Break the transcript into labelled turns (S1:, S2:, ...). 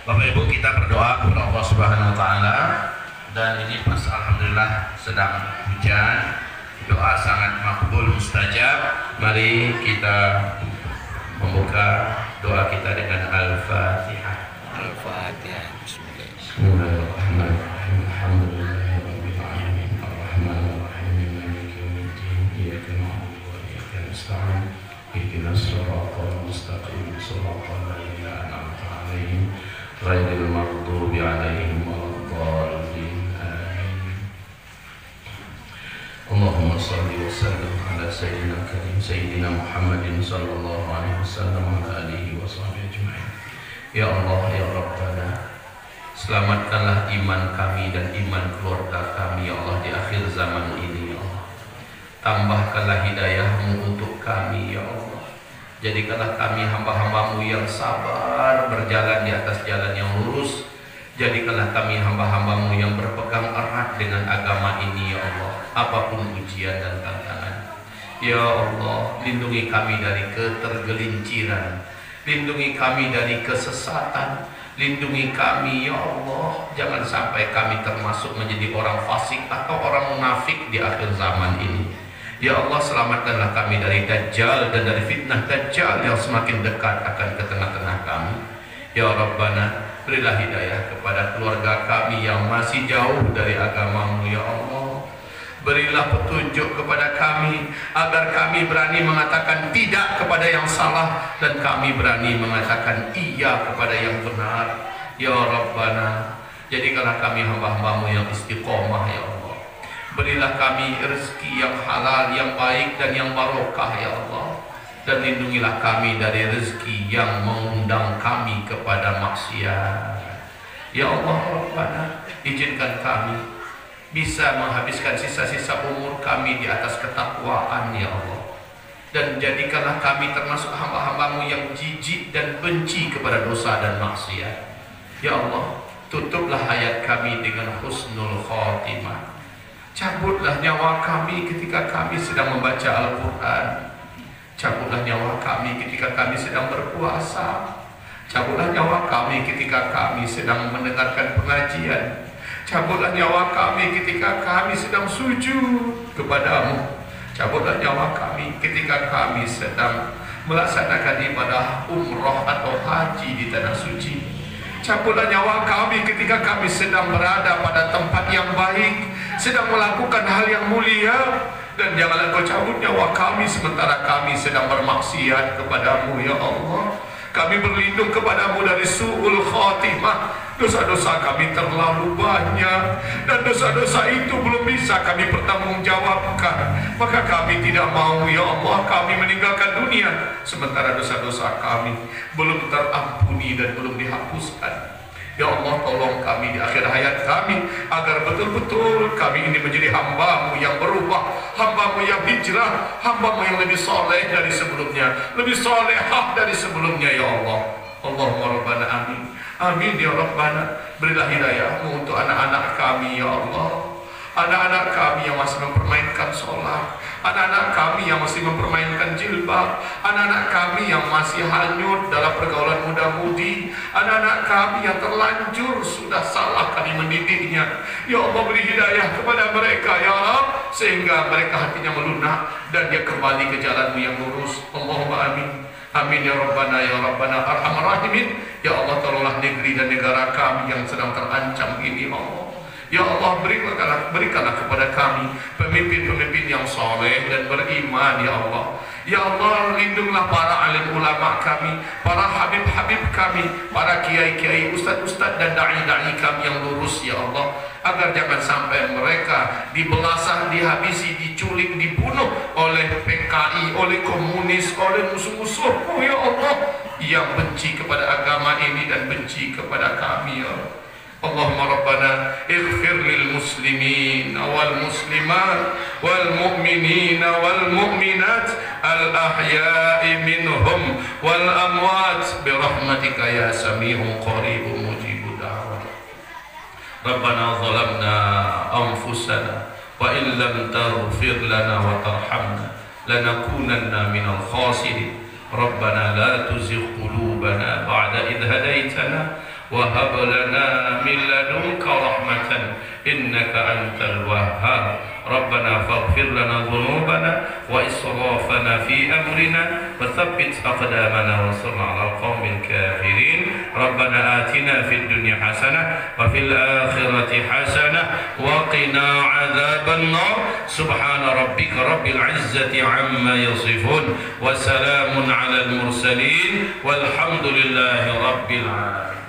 S1: Bapak Ibu, kita berdoa kepada Allah Subhanahu wa taala, dan ini pas alhamdulillah sedang hujan. Doa sangat makbul mustajab. Mari kita membuka doa kita dengan Al-Fatihah.
S2: Al-Fatihah.
S1: Bismillahirrahmanirrahim. Alhamdulillahirabbil alamin. Arrahmanirrahim. Maliki yaumiddin. Iyyaka na'budu wa iyyaka nasta'in. Ihdinas siratal mustaqim. Siratal ladzina an'amta 'alaihim ghairil maghdubi 'alaihim waladdallin. Amin. Allahumma shalli wa sallim ala sayyidina karim sayyidina Muhammadin sallallahu alaihi wasallam wa ala alihi wa sahbihi ajma'in. Ya Allah, ya Rabbana, selamatkanlah iman kami dan iman keluarga kami ya Allah di akhir zaman ini ya Allah. Tambahkanlah hidayah-Mu untuk kami ya Allah. Jadikanlah kami hamba-hamba-Mu yang sabar berjalan di atas jalan yang lurus. Jadikanlah kami hamba-hamba-Mu yang berpegang erat dengan agama ini ya Allah, apapun ujian dan tantangan. Ya Allah, lindungi kami dari ketergelinciran, lindungi kami dari kesesatan, lindungi kami ya Allah, jangan sampai kami termasuk menjadi orang fasik atau orang munafik di akhir zaman ini. Ya Allah, selamatkanlah kami dari Dajjal dan dari fitnah Dajjal yang semakin dekat akan ke tengah-tengah kami. Ya Rabbana, berilah hidayah kepada keluarga kami yang masih jauh dari agama-Mu ya Allah. Berilah petunjuk kepada kami agar kami berani mengatakan tidak kepada yang salah dan kami berani mengatakan iya kepada yang benar. Ya Rabbana, jadikanlah kami hamba-hamba-Mu yang istiqomah ya Allah. Berilah kami rezeki yang halal, yang baik dan yang barokah ya Allah. Dan lindungilah kami dari rezeki yang mengundang kami kepada maksiat. Ya Allah Rabbana, izinkan kami bisa menghabiskan sisa-sisa umur kami di atas ketakwaan ya Allah. Dan jadikanlah kami termasuk hamba-hamba-Mu yang jijik dan benci kepada dosa dan maksiat. Ya Allah, tutuplah hayat kami dengan husnul khotimah. Cabutlah nyawa kami ketika kami sedang membaca Al-Quran. Cabutlah nyawa kami ketika kami sedang berpuasa. Cabutlah nyawa kami ketika kami sedang mendengarkan pengajian. Cabutlah nyawa kami ketika kami sedang sujud kepada-Mu. Cabutlah nyawa kami ketika kami sedang melaksanakan ibadah umroh atau haji di tanah suci. Cabutlah nyawa kami ketika kami sedang berada pada tempat yang baik, sedang melakukan hal yang mulia. Dan janganlah Kau cabut nyawa kami sementara kami sedang bermaksiat kepada-Mu ya Allah. Kami berlindung kepada-Mu dari su'ul khatimah. Dosa-dosa kami terlalu banyak dan dosa-dosa itu belum bisa kami pertanggungjawabkan. Maka kami tidak mau ya Allah kami meninggalkan dunia sementara dosa-dosa kami belum terampuni dan belum dihapuskan. Ya Allah, tolong kami di akhir hayat kami agar betul-betul kami ini menjadi hamba-Mu yang berubah, hamba-Mu yang hijrah, hamba-Mu yang lebih soleh dari sebelumnya, lebih solehah dari sebelumnya ya Allah. Allahumma Rabbana amin. Amin ya Rabbana. Berilah hidayah-Mu untuk anak-anak kami ya Allah. Anak-anak kami yang masih mempermainkan sholat, anak-anak kami yang masih mempermainkan jilbab, anak-anak kami yang masih hanyut dalam pergaulan muda-mudi, anak-anak kami yang terlanjur sudah salah kami mendidiknya. Ya Allah, beri hidayah kepada mereka ya Allah, sehingga mereka hatinya melunak dan dia kembali ke jalan-Mu yang lurus. Allahumma amin. Amin ya Rabbana ya Rabbana arhamar rahimin. Ya Allah, tolonglah negeri dan negara kami yang sedang terancam ini ya Allah. Ya Allah, berikanlah kepada kami pemimpin-pemimpin yang soleh dan beriman ya Allah. Ya Allah, lindunglah para alim ulama kami, para habib-habib kami, para kiai-kiai, ustaz-ustaz dan da'i-da'i kami yang lurus ya Allah. Agar jangan sampai mereka dibelasah, dihabisi, diculik, dibunuh oleh PKI, oleh komunis, oleh musuh-musuh ya Allah yang benci kepada agama ini dan benci kepada kami ya Allah. Allahumma Rabbana ighfir lil muslimin wal muslimat wal mu'minin wal mu'minat al ahya'i minhum wal amwat bi rahmatika ya sami'un qaribun mujibud da'wat. Rabbana zalamna anfusana wa in lam taghfir lana wa tarhamna lanakunanna minal khasirin. Rabbana la tuzigh qulubana ba'da idh hadaytana وهب لنا من لدنك رحمة إنك أنت الوهاب ربنا فاغفر لنا ذنوبنا وإسرافنا في أمرنا وثبت أقدامنا وانصرنا على القوم الكافرين ربنا آتنا في الدنيا حسنة وفي الآخرة حسنة وقنا عذاب النار سبحان ربك رب العزة عما يصفون وسلام على المرسلين والحمد لله رب العالمين.